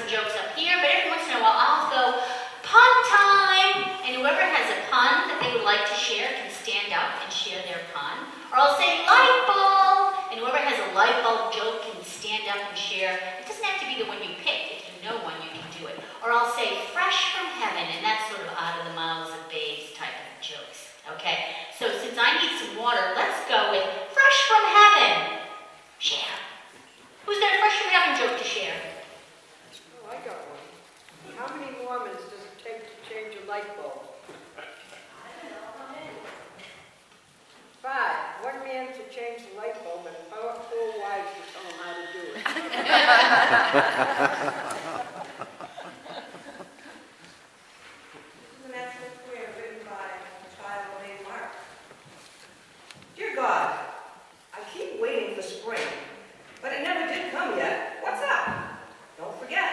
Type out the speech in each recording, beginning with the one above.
jokes up here, but every once in a while I'll go, pun time! And whoever has a pun that they would like to share can stand up and share their pun. Or I'll say light bulb! And whoever has a light bulb joke can stand up and share. It doesn't have to be the one you picked. If you know one, you can do it. Or I'll say fresh from heaven, and that's sort of out of the mouths of babes type of jokes. Okay? So since I need some water, let's go with fresh from heaven. Share. Who's got a fresh from heaven joke to share? Oh, I got one. How many Mormons does it take to change a light bulb? 5. One man to change the light bulb and 4 wives to tell him how to do it. This is an excellent prayer written by a child named Mark. Dear God, I keep waiting for spring, but it never did come yet. What's up? Don't forget.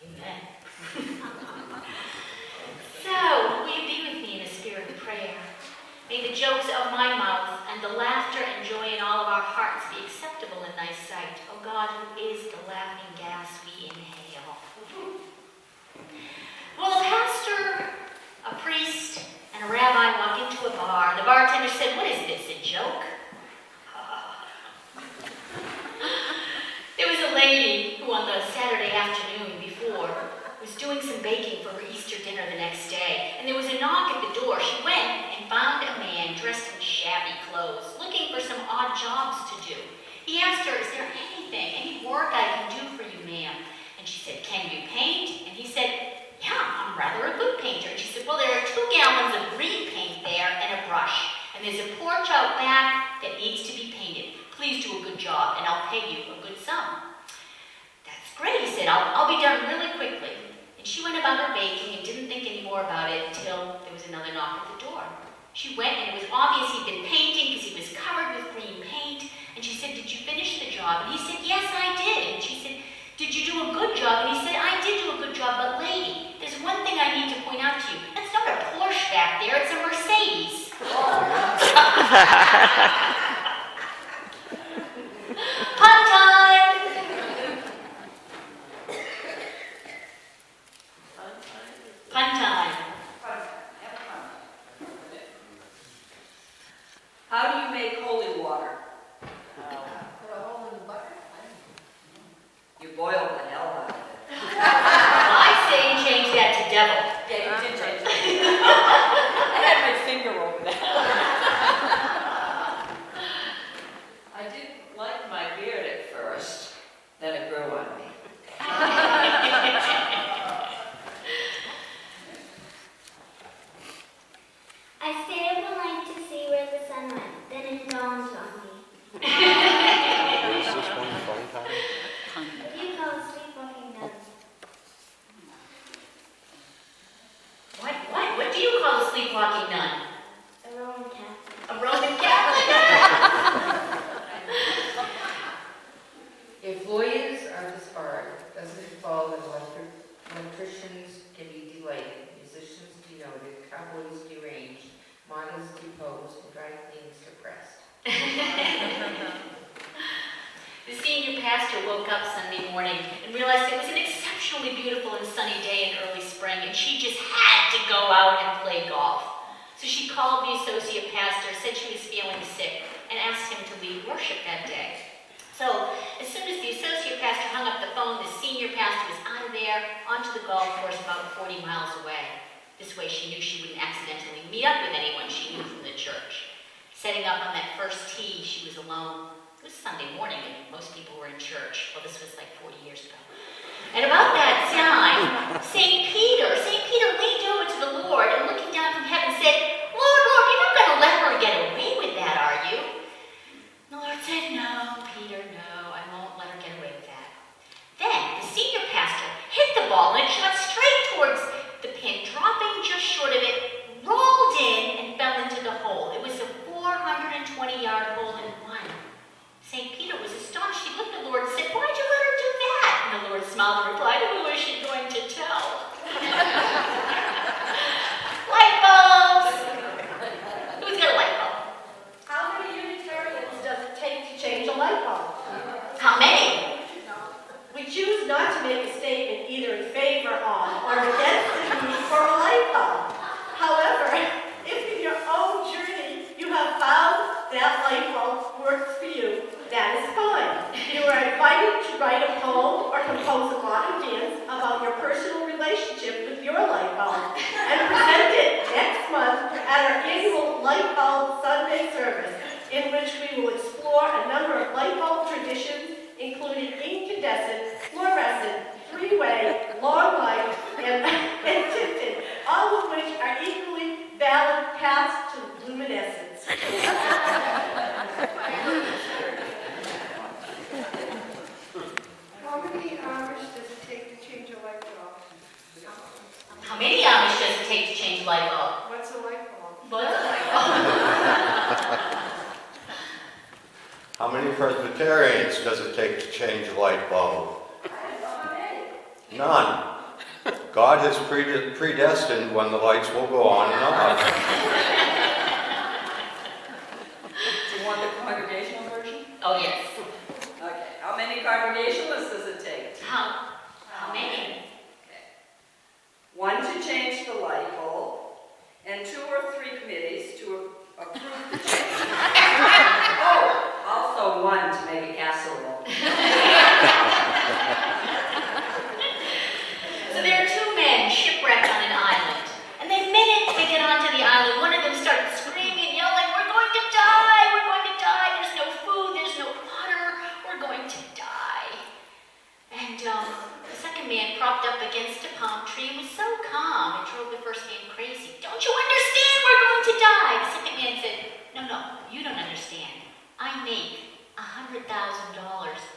Amen. So, will you be with me in a spirit of prayer? May the jokes of my mouth and the laughter and joy in all of our hearts be acceptable in thy sight, O God, who is the laughing gas we inhale. Well, a pastor, a priest, and a rabbi walked into a bar. The bartender said, "What is this, a joke?" There was a lady who on the Saturday afternoon before was doing some baking for her Easter dinner the next day, and there was a knock at the door. She went and found a man dressed in shabby clothes, looking for some odd jobs to do. He asked her, "Is there anything, any work I can do for you, ma'am?" And she said, "Can you paint?" And he said, "Yeah, I'm rather a good painter." And she said, "Well, there are 2 gallons of green paint there and a brush, and there's a porch out back that needs to be painted. Please do a good job, and I'll pay you a good sum." "That's great," he said. I'll be done really quickly." And she went about her baking and didn't think any more about it until there was another knock at the door. She went, and it was obvious he'd been painting because he was covered with green paint. And she said, "Did you finish the job?" And he said, "Yes, I did." And she said, "Did you do a good job?" And he said, "I did do a good job, but lady, there's one thing I need to point out to you. That's not a Porsche back there, it's a Mercedes." Pun time! Pun time. How do you make holy water? Put a hole in the bucket? You boil the hell out of it. I say change that to devil. Yeah, you did change it. I had my finger over that. I didn't like my beard at first, then it grew on me. I stayed up all night to see where the sun went. Then it dawned on me. Is this one phone time? What do you call a sleepwalking nun? What do you call a sleepwalking nun? A Roman Catholic. A Roman Catholic? If lawyers are disbarred, doesn't it follow that electricians can be delayed, musicians denoted, cowboys deranged, models deposed, and dry cleaners suppressed? The senior pastor woke up Sunday morning and realized it was an exceptionally beautiful and sunny day in early spring, and she just had to go out and play golf. So she called the associate pastor, said she was feeling sick, and asked him to lead worship that day. So as soon as the associate pastor hung up the phone, the senior pastor was out of there onto the golf course about 40 miles away. This way she knew she wouldn't accidentally meet up with anyone she knew from the church. Setting up on that first tee, she was alone. It was Sunday morning and most people were in church. Well, this was like 40 years ago. And about that time, St. Peter leaned over to the Lord and looking down from heaven said, Lord, you're not going to let her get away with that, are you?" The Lord said, "No, Peter, no, I won't let her get away with that." Then the senior pastor hit the ball and it shot straight towards the pin, dropping just short of it, rolled in and fell into the hole. It was a 420-yard hole in one. St. Peter was astonished. He looked at the Lord and said, "Why'd you let her do that?" And the Lord smiled and replied, "Who is she going to tell?" Light bulbs! Who's got a light bulb? How many Unitarians does it take to change a light bulb? How many? We choose choose not to make a statement either in favor of or against the need for a light bulb. However, if in your own journey you have found that light bulb works for you, that is fine. You are invited to write a poem or compose a modern dance about your personal relationship with your light bulb and present it next month at our annual Light Bulb Sunday service, in which we will explore a number of light bulb traditions, including incandescent, fluorescent, three-way, long light, and tinted, all of which are equally valid paths to luminescence. How many hours does it take to change a light bulb? How many Amish does it take to change a light bulb? What's a light bulb? What's a light bulb? How many Presbyterians does it take to change a light bulb? None. God has predestined when the lights will go on and off. Do you want the congregational version? Oh, yes. Okay. How many congregationalists does it take? How many? One to change the light bulb, and 2 or 3 committees to approve the change. Oh, also 1 to make a casserole. So there are 2 men shipwrecked on an island. And the minute they get onto the island, one of them starts screaming, yelling, "We're going to die! We're going to die! There's no food, there's no water, we're going to die." And the second man, propped up against a palm tree, was so calm it drove the first man crazy. "Don't you understand we're going to die?" The second man said, No, you don't understand. I make $100,000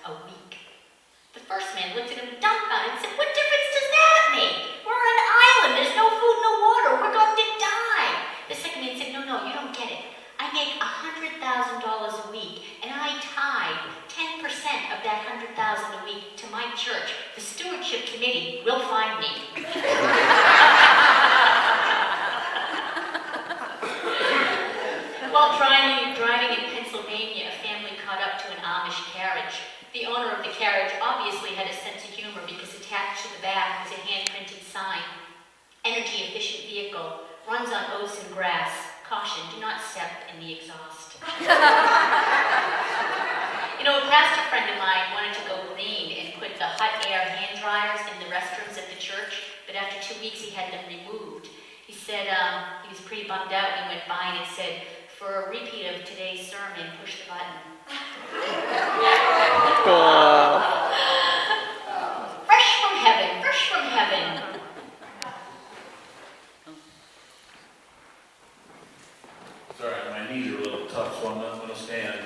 a week." The first man looked at him dumbfounded and said, "What difference does that make? We're on an island, there's no food, no water, we're going to die." The second man said, No, you don't get it. I make $100,000 a week, and I tithe 10% of that $100,000 a week to my church. The stewardship committee will find me. While driving in Pennsylvania, a family caught up to an Amish carriage. The owner of the carriage obviously had a sense of humor because attached to the back was a hand-printed sign. "Energy efficient vehicle, runs on oats and grass. Caution, do not step in the exhaust." You know, a pastor friend of mine wanted to go green and put the hot air hand dryers in the restrooms at the church, but after 2 weeks he had them removed. He said he was pretty bummed out when he went by and it said, "For a repeat of today's sermon, push the button." Fresh from heaven, fresh from heaven. Sorry, my knees are a little tough, so I'm not going to stand.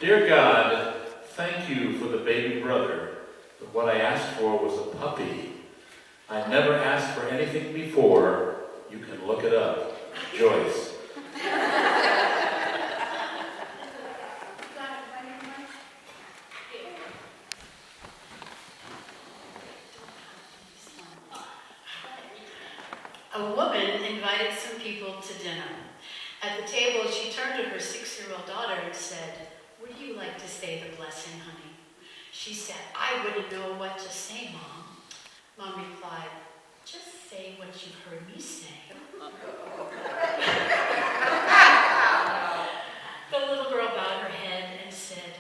Dear God, thank you for the baby brother, but what I asked for was a puppy. I never asked for anything before. You can look it up. Joyce. A woman invited some people to dinner. At the table, she turned to her 6-year-old daughter and said, "Would you like to say the blessing, honey?" She said, "I wouldn't know what to say, Mom." Mom replied, "Just say what you've heard me say." The little girl bowed her head and said,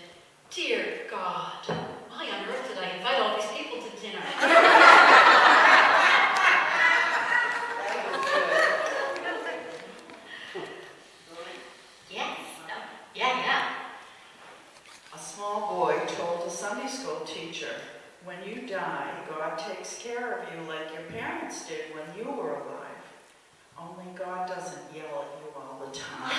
"Dear God, why on earth did I invite all these people to dinner?" A small boy told a Sunday school teacher, "When you die, God takes care of you like your parents did when you were alive. Only God doesn't yell at you all the time."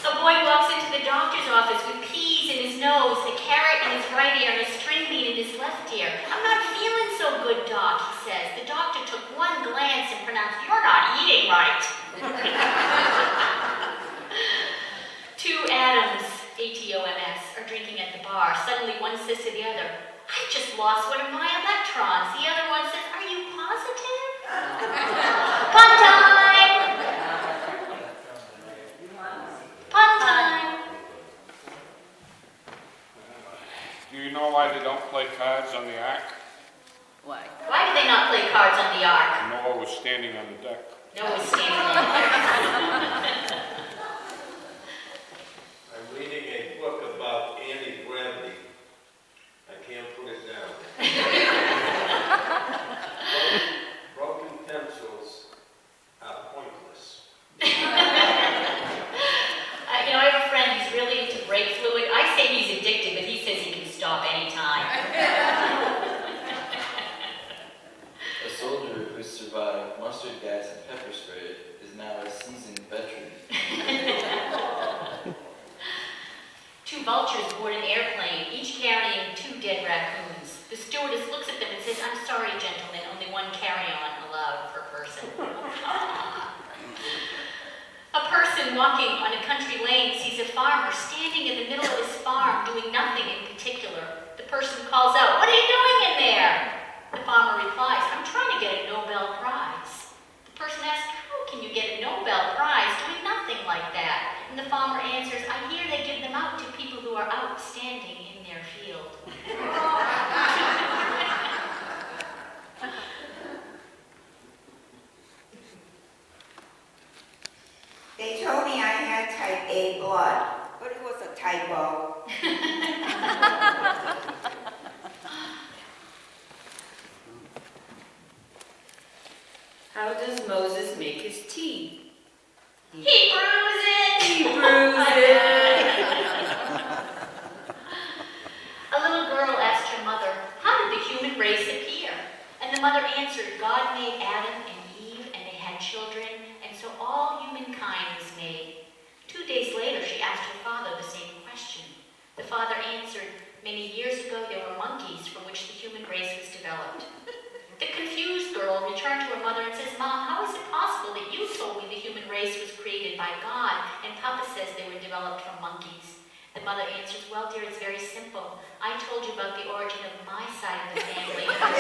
A boy walks into the doctor's office with peas in his nose, a carrot in his right ear, and a string bean in his left ear. "I'm not feeling so good, Doc," he says. The doctor took one glance and pronounced, "You're not eating right." 2 Adams, ATOMS, are drinking at the bar. Suddenly one says to the other, "I just lost one of my electrons." The other one says, "Are you positive?" Pun time! Pun time! Do you know know why they don't play cards on the ark? Why do they not play cards on the ark? Noah was standing on the deck. Noah was standing on the deck. I'm reading a book about anti-gravity. I can't put it down. Broken pencils are pointless. I have a friend who's really into brake fluid. I say he's addicted, but he says he can stop anytime. A soldier who survived mustard gas and pepper spray is now a seasoned veteran. Two vultures board an airplane, each carrying 2 dead raccoons. The stewardess looks at them and says, "I'm sorry, gentlemen, only one carry-on allowed per person." A person walking on a country lane sees a farmer standing in the middle of his farm doing nothing in particular. The person calls out, "What are you doing in there?" The farmer replies, "I'm trying to get a Nobel Prize." The person asks, "How can you get a Nobel Prize doing nothing like that?" And the farmer answers, "I hear they give them out to people who are outstanding in their field." They told me I had type A blood, but it was a typo. How does Moses make his tea? He brews it! He brews it! A little girl asked her mother, "How did the human race appear?" And the mother answered, "God made Adam and Eve, and they had children, and so all humankind was made." 2 days later, she asked her father the same question. The father answered, "Many years ago, there were monkeys from which the human race was developed." The confused girl returned to her mother and says, "Mom, how is it possible that you told me the human race was created by God, and Papa says they were developed from monkeys?" The mother answers, "Well, dear, it's very simple. I told you about the origin of my side of the family, and Papa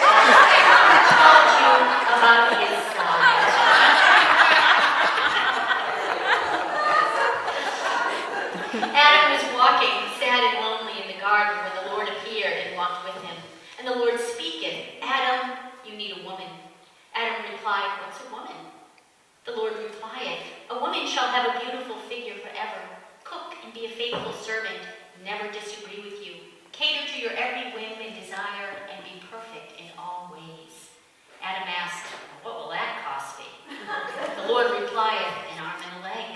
told you about his side." Adam was walking, sad and lonely, in the garden when the Lord appeared and walked with him. And the Lord speaketh, "Adam, you need a woman." Adam replied, "What's a woman?" The Lord replied, "A woman shall have a beautiful figure forever, cook and be a faithful servant, never disagree with you, cater to your every whim and desire, and be perfect in all ways." Adam asked, "What will that cost me?" The Lord replied, "An arm and a leg."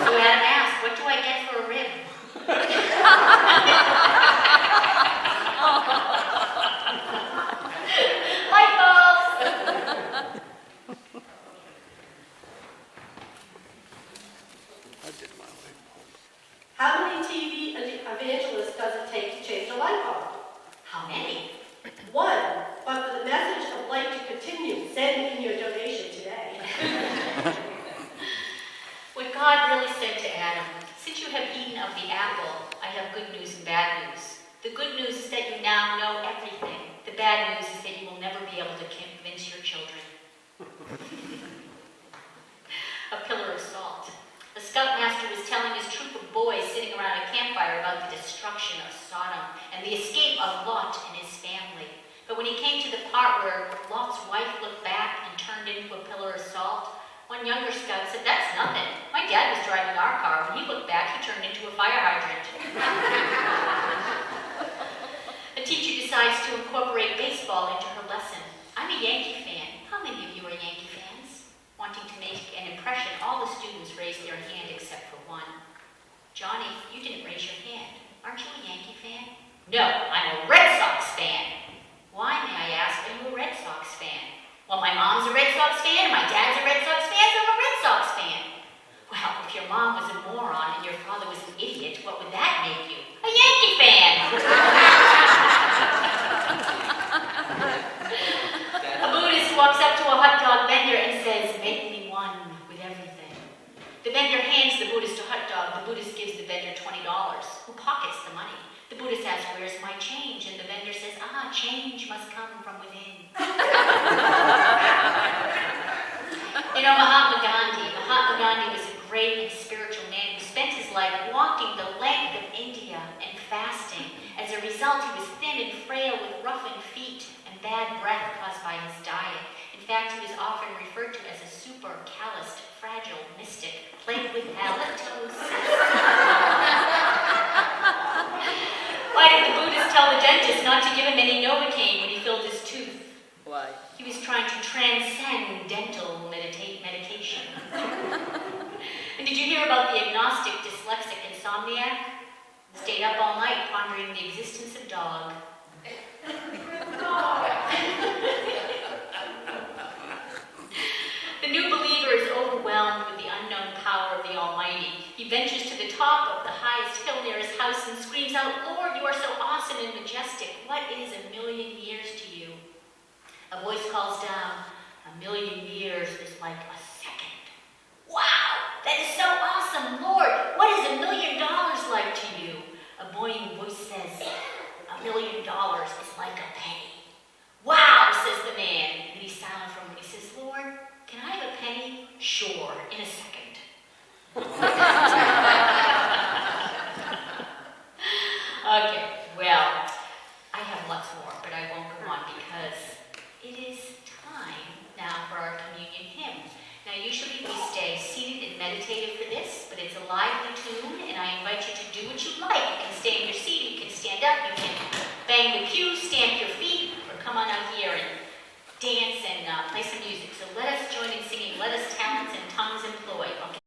So Adam asked, "What do I get for a rib?" Light bulbs! How many TV evangelists does it take to change a light bulb? How many? 1. But for the message of light to continue, send in your donation today. What God really said to Adam, "Since you have eaten of the apple, I have good news and bad news. The good news is that you now know everything. The bad news is that you will never be able to convince your children." A pillar of salt. A scoutmaster was telling his troop of boys sitting around a campfire about the destruction of Sodom and the escape of Lot and his family. But when he came to the part where Lot's wife looked back and turned into a pillar of salt, one younger scout said, "That's nothing. My dad was driving our car. When he looked back, he turned into a fire hydrant." A teacher decides to incorporate baseball into her lesson. "I'm a Yankee fan. How many of you are Yankee fans?" Wanting to make an impression, all the students raised their hand except for one. "Johnny, you didn't raise your hand. Aren't you a Yankee fan?" "No, I'm a Red Sox fan." "Why, may I ask, are you a Red Sox fan?" "Well, my mom's a Red Sox fan, and my dad's a Red Sox fan, so I'm a Red Sox fan." "Well, if your mom was a moron and your father was an idiot, what would that make you?" "A Yankee fan." A Buddhist walks up to a hot dog vendor and says, "Make me one with everything." The vendor hands the Buddhist a hot dog. The Buddhist gives the vendor $20. Who pockets the money? The Buddhist asks, "Where's my change?" And the vendor says, "Change must come from within." You know, Mahatma Gandhi was a great and spiritual man who spent his life walking the length of India and fasting as a result, he was thin and frail with roughened feet and bad breath caused by his diet. In fact, he was often referred to as a super calloused, fragile mystic, plagued with halitosis. Why did the Buddhist tell the dentist not to give him any Novocaine when he filled his tooth? Why? He was trying to transcend dental medication. And did you hear about the agnostic dyslexic insomniac? Stayed up all night pondering the existence of dog. The new believer is overwhelmed with the unknown power of the Almighty. He ventures to the top of the highest hill near his house and screams out, "Lord, you are so awesome and majestic. What is 1,000,000 years to you?" A voice calls down, "1,000,000 years is like a second." Wow, that is so awesome, Lord. What is $1,000,000 like to you? A booming voice says, $1,000,000 is like a penny. Wow, says the man. And he's silent for a moment. He says, "Lord, can I have a penny?" "Sure, in a second." Okay, well, I have lots more, but I won't go on because it is time now for our communion hymn. Now, usually we stay seated and meditative for this, but it's a lively tune, and I invite you to do what you like. You can stay in your seat, you can stand up, you can bang the pew, stamp your feet, or come on out here and dance and play some music. So let us join in singing, "Let Us Talents and Tongues Employ." Okay.